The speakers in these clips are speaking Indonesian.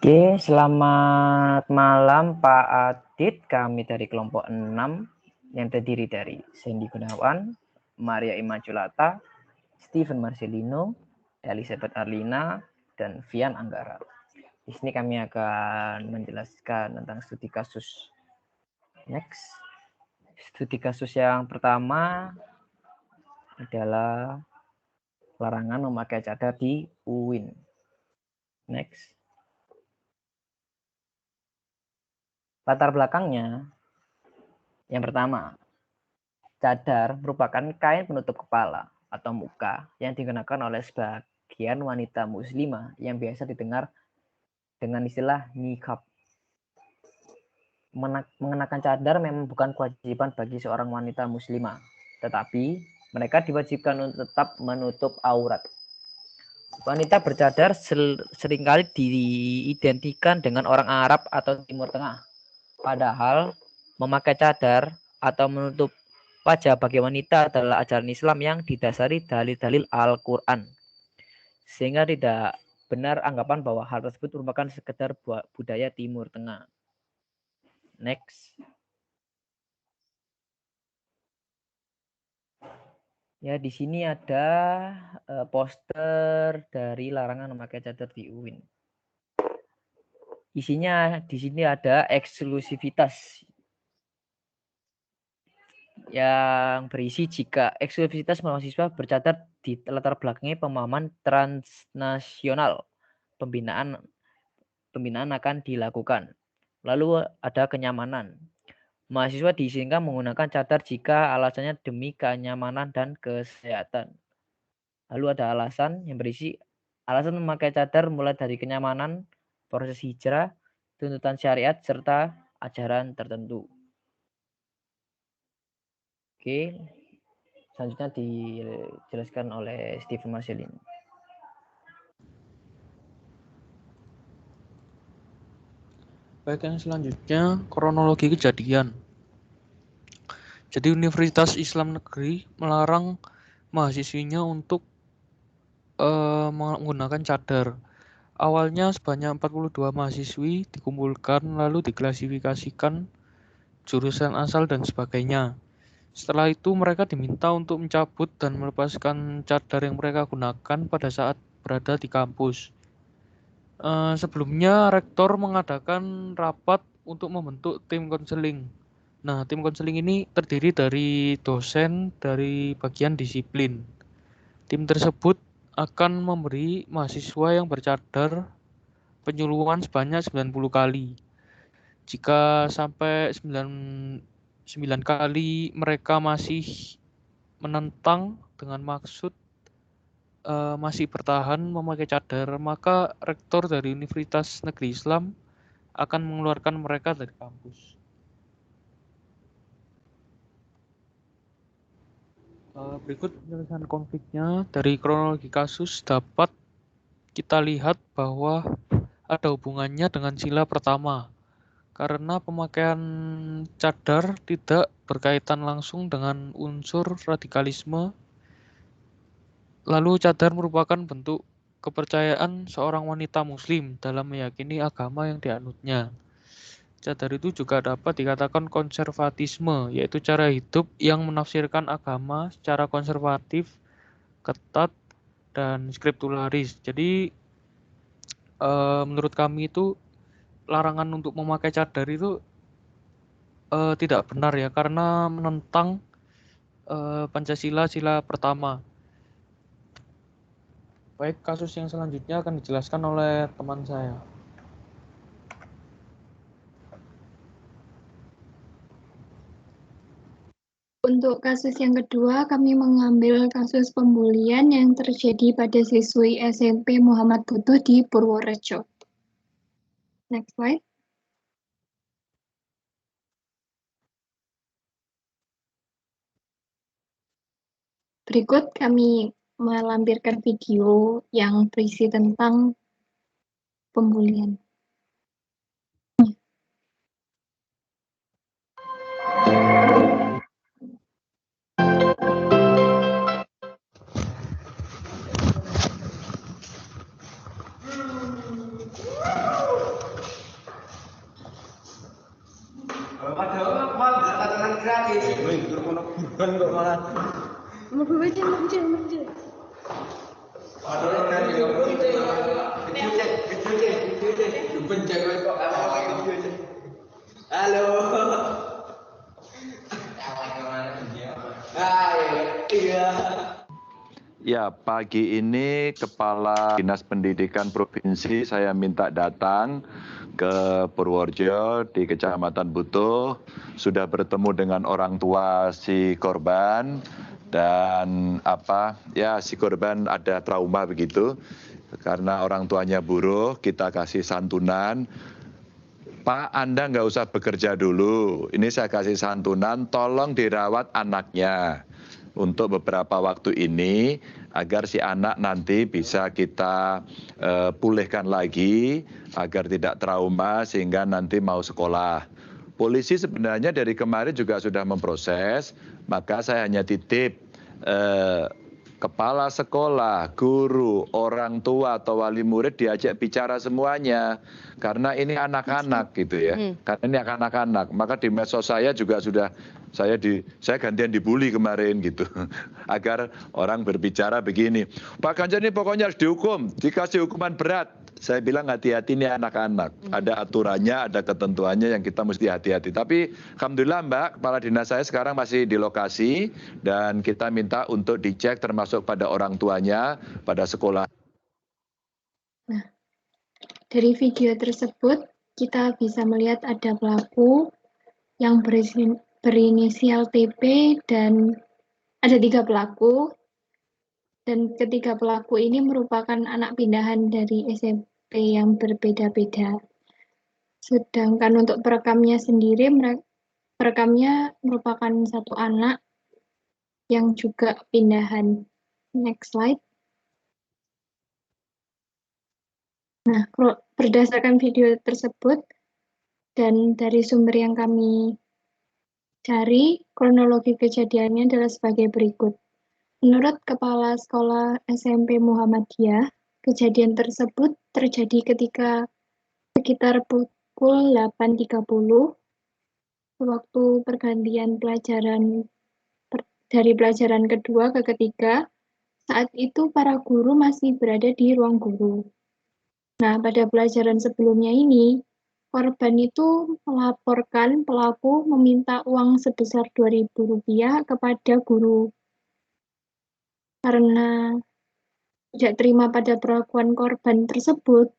Oke, selamat malam Pak Adit. Kami dari kelompok 6 yang terdiri dari Sandy Gunawan, Maria Immaculata, Steven Marcelino, Elizabeth Arlina, dan Vian Anggara. Di sini kami akan menjelaskan tentang studi kasus. Next. Studi kasus yang pertama adalah larangan memakai cadar di UIN. Next. Latar belakangnya, yang pertama, cadar merupakan kain penutup kepala atau muka yang dikenakan oleh sebagian wanita muslimah yang biasa didengar dengan istilah niqab. Mengenakan cadar memang bukan kewajiban bagi seorang wanita muslimah, tetapi mereka diwajibkan untuk tetap menutup aurat. Wanita bercadar seringkali diidentikan dengan orang Arab atau Timur Tengah. Padahal memakai cadar atau menutup wajah bagi wanita adalah ajaran Islam yang didasari dalil-dalil Al-Quran. Sehingga tidak benar anggapan bahwa hal tersebut merupakan sekedar budaya Timur Tengah. Next. Ya, di sini ada poster dari larangan memakai cadar di UIN. Isinya di sini ada eksklusivitas yang berisi jika eksklusivitas mahasiswa bercadar di latar belakangnya pemahaman transnasional, pembinaan akan dilakukan. Lalu ada kenyamanan. Mahasiswa diizinkan menggunakan cadar jika alasannya demi kenyamanan dan kesehatan. Lalu ada alasan yang berisi alasan memakai cadar mulai dari kenyamanan, proses hijrah, tuntutan syariat, serta ajaran tertentu. Oke, selanjutnya dijelaskan oleh Steven Marcelino. Baik, yang selanjutnya kronologi kejadian. Jadi Universitas Islam Negeri melarang mahasiswinya untuk menggunakan cadar. Awalnya sebanyak 42 mahasiswi dikumpulkan lalu diklasifikasikan jurusan asal dan sebagainya. Setelah itu mereka diminta untuk mencabut dan melepaskan cadar yang mereka gunakan pada saat berada di kampus. Sebelumnya rektor mengadakan rapat untuk membentuk tim konseling. Nah, tim konseling ini terdiri dari dosen dari bagian disiplin. Tim tersebut akan memberi mahasiswa yang bercadar penyuluhan sebanyak 90 kali. Jika sampai 9 kali mereka masih menentang dengan maksud masih bertahan memakai cadar, maka rektor dari Universitas Negeri Islam akan mengeluarkan mereka dari kampus. Berikut penjelasan konfliknya. Dari kronologi kasus dapat kita lihat bahwa ada hubungannya dengan sila pertama, karena pemakaian cadar tidak berkaitan langsung dengan unsur radikalisme. Lalu cadar merupakan bentuk kepercayaan seorang wanita muslim dalam meyakini agama yang dianutnya. Cadar itu juga dapat dikatakan konservatisme, yaitu cara hidup yang menafsirkan agama secara konservatif, ketat, dan skriptularis. Jadi menurut kami itu larangan untuk memakai cadar itu tidak benar ya, karena menentang Pancasila sila pertama. Baik, kasus yang selanjutnya akan dijelaskan oleh teman saya. Untuk kasus yang kedua, kami mengambil kasus pembulian yang terjadi pada siswi SMP Muhammad Butuh di Purworejo. Next slide. Berikut kami melampirkan video yang berisi tentang pembulian. Padahal mah tatanan gratis. Tur kono buruan kok malah. Muncul. Padahal kan yo video cek. Benceng kok video cek. Halo. Iya. Ya, pagi ini Kepala Dinas Pendidikan Provinsi saya minta datang ke Purworejo di Kecamatan Butuh, sudah bertemu dengan orang tua si korban dan si korban ada trauma begitu karena orang tuanya buruh, kita kasih santunan. Pak, Anda nggak usah bekerja dulu, ini saya kasih santunan, tolong dirawat anaknya untuk beberapa waktu ini agar si anak nanti bisa kita pulihkan lagi agar tidak trauma sehingga nanti mau sekolah. Polisi sebenarnya dari kemarin juga sudah memproses, maka saya hanya titip kepala sekolah, guru, orang tua atau wali murid diajak bicara semuanya. Karena ini anak-anak gitu ya. Karena ini anak-anak. Maka di medsos saya juga sudah saya gantian dibully kemarin gitu. Agar orang berbicara begini. Pak Ganjar ini pokoknya harus dihukum, dikasih hukuman berat. Saya bilang hati-hati ini anak-anak. Ada aturannya, ada ketentuannya yang kita mesti hati-hati. Tapi alhamdulillah Mbak, Kepala Dinas saya sekarang masih di lokasi dan kita minta untuk dicek termasuk pada orang tuanya, pada sekolah. Nah, dari video tersebut kita bisa melihat ada pelaku yang berinisial TP dan ada 3 pelaku. Dan ketiga pelaku ini merupakan anak pindahan dari SMP yang berbeda-beda. Sedangkan untuk perekamnya sendiri, perekamnya merupakan satu anak yang juga pindahan. Next slide. Nah, berdasarkan video tersebut dan dari sumber yang kami cari, kronologi kejadiannya adalah sebagai berikut. Menurut Kepala Sekolah SMP Muhammadiyah, kejadian tersebut terjadi ketika sekitar pukul 8.30 waktu pergantian pelajaran dari pelajaran kedua ke ketiga. Saat itu para guru masih berada di ruang guru. Nah, pada pelajaran sebelumnya ini, korban itu melaporkan pelaku meminta uang sebesar Rp2.000 kepada guru. Karena tidak terima pada perlakuan korban tersebut,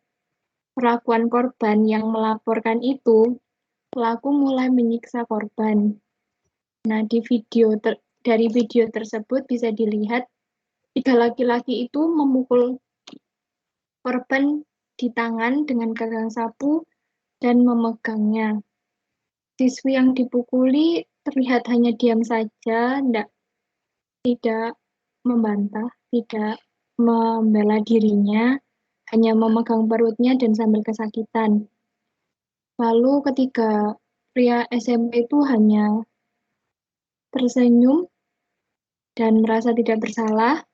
perlakuan korban yang melaporkan itu, pelaku mulai menyiksa korban. Nah, dari video tersebut bisa dilihat 3 laki-laki itu memukul korban di tangan dengan gagang sapu dan memegangnya. Siswi yang dipukuli terlihat hanya diam saja, tidak membantah, tidak membela dirinya, hanya memegang perutnya dan sambil kesakitan. Lalu ketika pria SMP itu hanya tersenyum dan merasa tidak bersalah,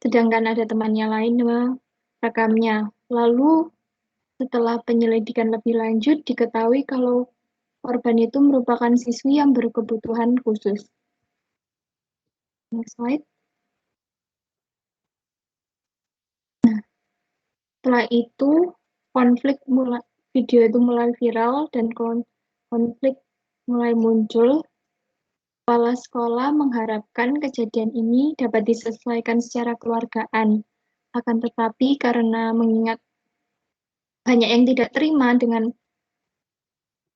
sedangkan ada temannya lain merekamnya. Lalu setelah penyelidikan lebih lanjut, diketahui kalau korban itu merupakan siswi yang berkebutuhan khusus. Next slide. Nah, setelah itu video itu mulai viral dan konflik mulai muncul. Kepala sekolah mengharapkan kejadian ini dapat diselesaikan secara keluargaan. Akan tetapi karena mengingat banyak yang tidak terima dengan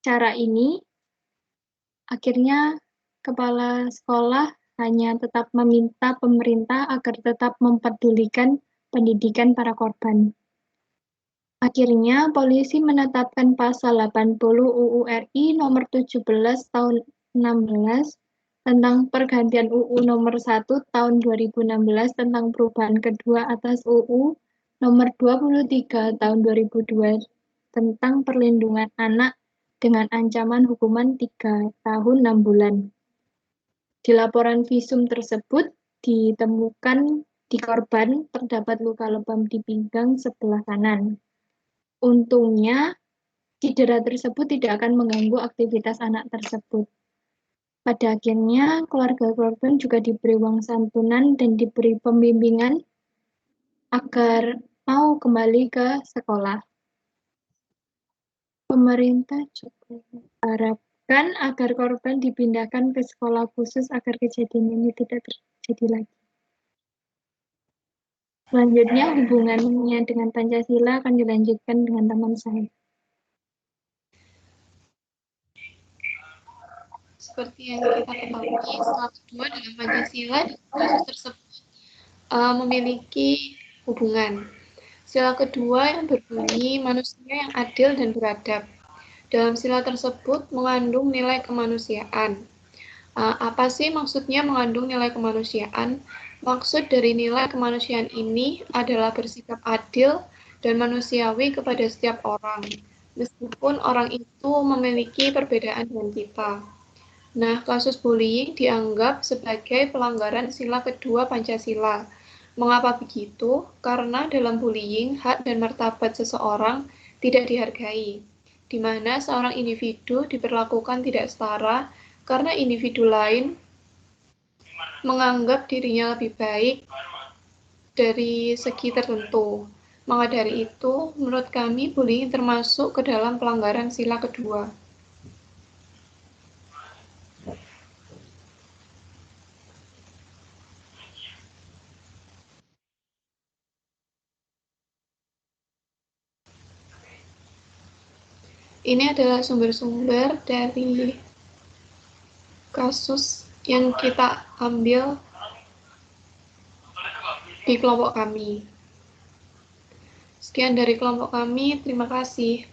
cara ini, akhirnya kepala sekolah hanya tetap meminta pemerintah agar tetap mempedulikan pendidikan para korban. Akhirnya, polisi menetapkan pasal 80 UU RI nomor 17 tahun 16 tentang pergantian UU nomor 1 tahun 2016 tentang perubahan kedua atas UU nomor 23 tahun 2002 tentang perlindungan anak dengan ancaman hukuman 3 tahun 6 bulan. Di laporan visum tersebut ditemukan di korban terdapat luka lebam di pinggang sebelah kanan. Untungnya, Cedera tersebut tidak akan mengganggu aktivitas anak tersebut. Pada akhirnya, keluarga korban juga diberi uang santunan dan diberi pembimbingan agar mau kembali ke sekolah. Pemerintah juga mengharapkan agar korban dipindahkan ke sekolah khusus agar kejadian ini tidak terjadi lagi. Selanjutnya, hubungannya dengan Pancasila akan dilanjutkan dengan teman saya. Seperti yang kita ketahui, sila kedua dalam Pancasila dan kasus tersebut memiliki hubungan. Sila kedua yang berbunyi manusia yang adil dan beradab. Dalam sila tersebut mengandung nilai kemanusiaan. Apa sih maksudnya mengandung nilai kemanusiaan? Maksud dari nilai kemanusiaan ini adalah bersikap adil dan manusiawi kepada setiap orang, meskipun orang itu memiliki perbedaan dengan kita. Nah, kasus bullying dianggap sebagai pelanggaran sila kedua Pancasila. Mengapa begitu? Karena dalam bullying, hak dan martabat seseorang tidak dihargai, di mana seorang individu diperlakukan tidak setara karena individu lain menganggap dirinya lebih baik dari segi tertentu. Maka dari itu, menurut kami bullying termasuk ke dalam pelanggaran sila kedua. Ini adalah sumber-sumber dari kasus yang kita ambil di kelompok kami. Sekian dari kelompok kami, terima kasih.